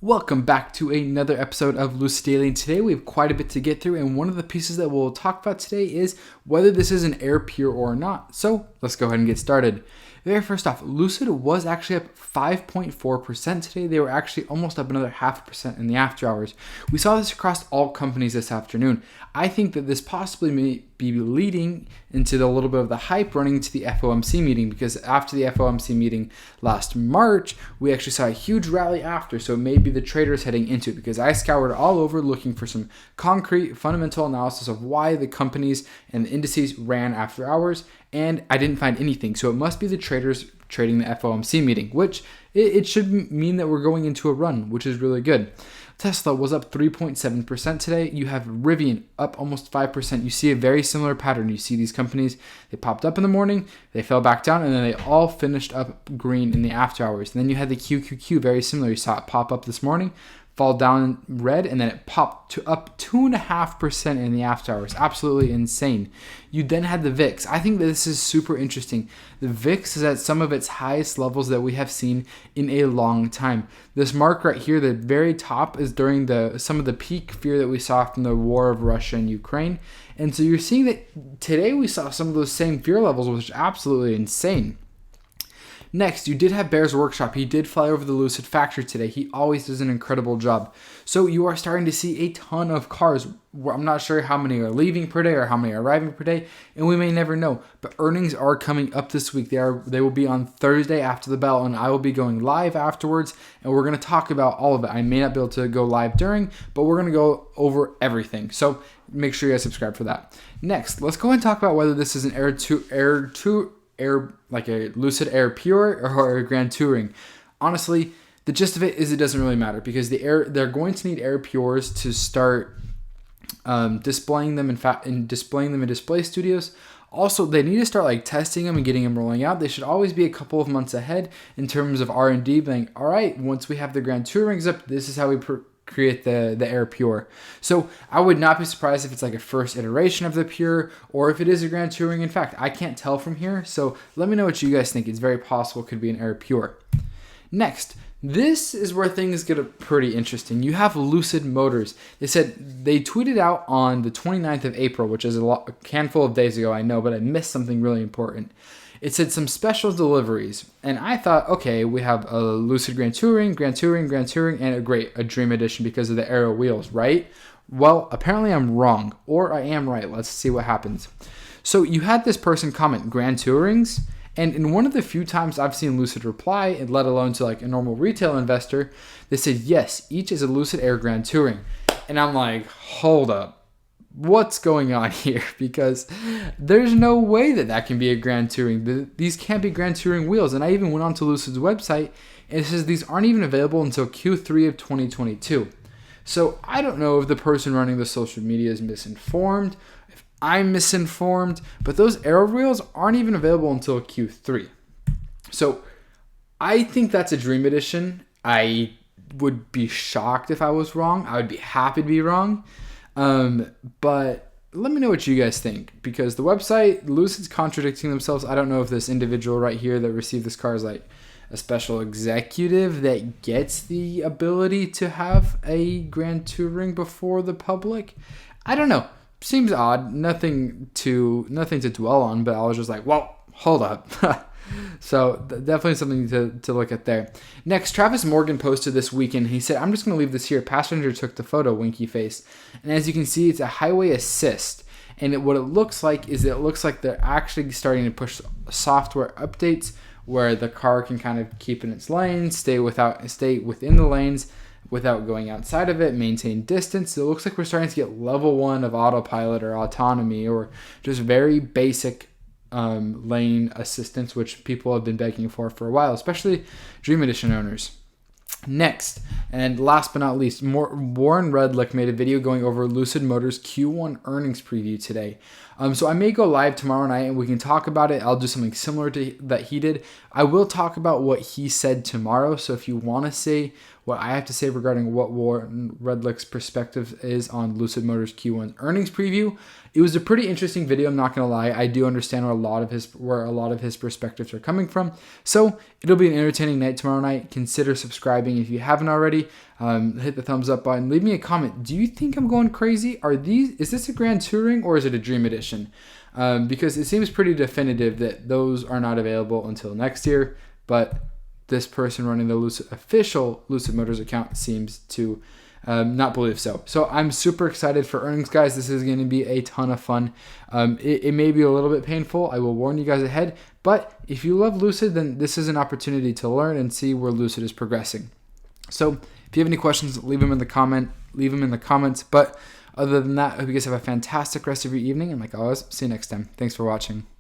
Welcome back to another episode of Lucid Daily. And today we have quite a bit to get through, and one of the pieces that we'll talk about today is whether this is an Air Pure or not. So let's go ahead and get started. Very first off, Lucid was actually up 5.4% today. They were actually almost up another 0.5% in the after hours. We saw this across all companies this afternoon. I think that this possibly may be leading into a little bit of the hype running into the FOMC meeting, because after the FOMC meeting last March, we actually saw a huge rally after. So maybe the traders heading into it, because I scoured all over looking for some concrete fundamental analysis of why the companies and the indices ran after hours, and I didn't find anything. So it must be the traders trading the FOMC meeting, which it should mean that we're going into a run, which is really good. Tesla was up 3.7% today. You have Rivian up almost 5%. You see a very similar pattern. You see these companies, they popped up in the morning, they fell back down, and then they all finished up green in the after hours. And then you had the QQQ, very similar. You saw it pop up this morning, fall down red, and then it popped up 2.5% in the after hours. Absolutely insane. You then had the VIX. I think that this is super interesting. The VIX is at some of its highest levels that we have seen in a long time. This mark right here, the very top, is during some of the peak fear that we saw from the war of Russia and Ukraine. And so you're seeing that today we saw some of those same fear levels, which is absolutely insane. Next, you did have Bear's Workshop. He did fly over the Lucid factory today. He always does an incredible job. So you are starting to see a ton of cars. I'm not sure how many are leaving per day or how many are arriving per day, and we may never know. But earnings are coming up this week. They will be on Thursday after the bell, and I will be going live afterwards, and we're going to talk about all of it. I may not be able to go live during, but we're going to go over everything. So make sure you guys subscribe for that. Next, let's go ahead and talk about whether this is an like a Lucid Air Pure or a Grand Touring. Honestly, the gist of it is it doesn't really matter, because they're going to need Air Pures to start displaying them in display studios. Also, they need to start testing them and getting them rolling out. They should always be a couple of months ahead in terms of R&D, being all right, once we have the Grand Tourings up, this is how we create the Air Pure. So I would not be surprised if it's like a first iteration of the Pure, or if it is a Grand Touring. In fact, I can't tell from here, so let me know what you guys think. It's very possible it could be an Air Pure. Next, this is where things get pretty interesting. You have Lucid Motors. They tweeted out on the 29th of April, which is a handful of days ago, I know, but I missed something really important. It said some special deliveries, and I thought, okay, we have a Lucid Grand Touring, and a Dream Edition because of the Aero wheels, right? Well, apparently I'm wrong, or I am right. Let's see what happens. So you had this person comment Grand Tourings, and in one of the few times I've seen Lucid reply, and let alone to like a normal retail investor, they said, yes, each is a Lucid Air Grand Touring. And I'm like, hold up. What's going on here? Because there's no way that can be a Grand Touring. These can't be Grand Touring wheels. And I even went onto Lucid's website, and it says these aren't even available until Q3 of 2022. So I don't know if the person running the social media is misinformed, if I'm misinformed, but those Aero wheels aren't even available until Q3. So I think that's a Dream Edition. I would be shocked if I was wrong. I would be happy to be wrong. But let me know what you guys think, because the website, Lucid's contradicting themselves. I don't know if this individual right here that received this car is like a special executive that gets the ability to have a Grand Touring before the public. I don't know. Seems odd. Nothing to dwell on, but I was just like, well, hold up. So definitely something to look at there. Next, Travis Morgan posted this weekend. He said, I'm just going to leave this here. Passenger took the photo, winky face. And as you can see, it's a highway assist. And what it looks like is they're actually starting to push software updates where the car can kind of keep in its lane, stay within the lanes without going outside of it, maintain distance. So it looks like we're starting to get level 1 of autopilot or autonomy, or just very basic lane assistance, which people have been begging for a while, especially Dream Edition owners. Next, and last but not least, Warren Redlick made a video going over Lucid Motors Q1 earnings preview today. So I may go live tomorrow night and we can talk about it. I'll do something similar to that he did. I will talk about what he said tomorrow. So if you want to see what I have to say regarding what Warren Redlick's perspective is on Lucid Motors Q1 earnings preview, it was a pretty interesting video. I'm not going to lie. I do understand where a lot of his perspectives are coming from. So it'll be an entertaining night tomorrow night. Consider subscribing if you haven't already. already, hit the thumbs up button. Leave me a comment. Do you think I'm going crazy? Is this a Grand Touring or is it a Dream Edition? Because it seems pretty definitive that those are not available until next year, but this person running the official Lucid Motors account seems to not believe so. So I'm super excited for earnings, guys. This is going to be a ton of fun. It may be a little bit painful. I will warn you guys ahead. But if you love Lucid, then this is an opportunity to learn and see where Lucid is progressing. So if you have any questions, leave them in the comments. But other than that, I hope you guys have a fantastic rest of your evening. And like always, see you next time. Thanks for watching.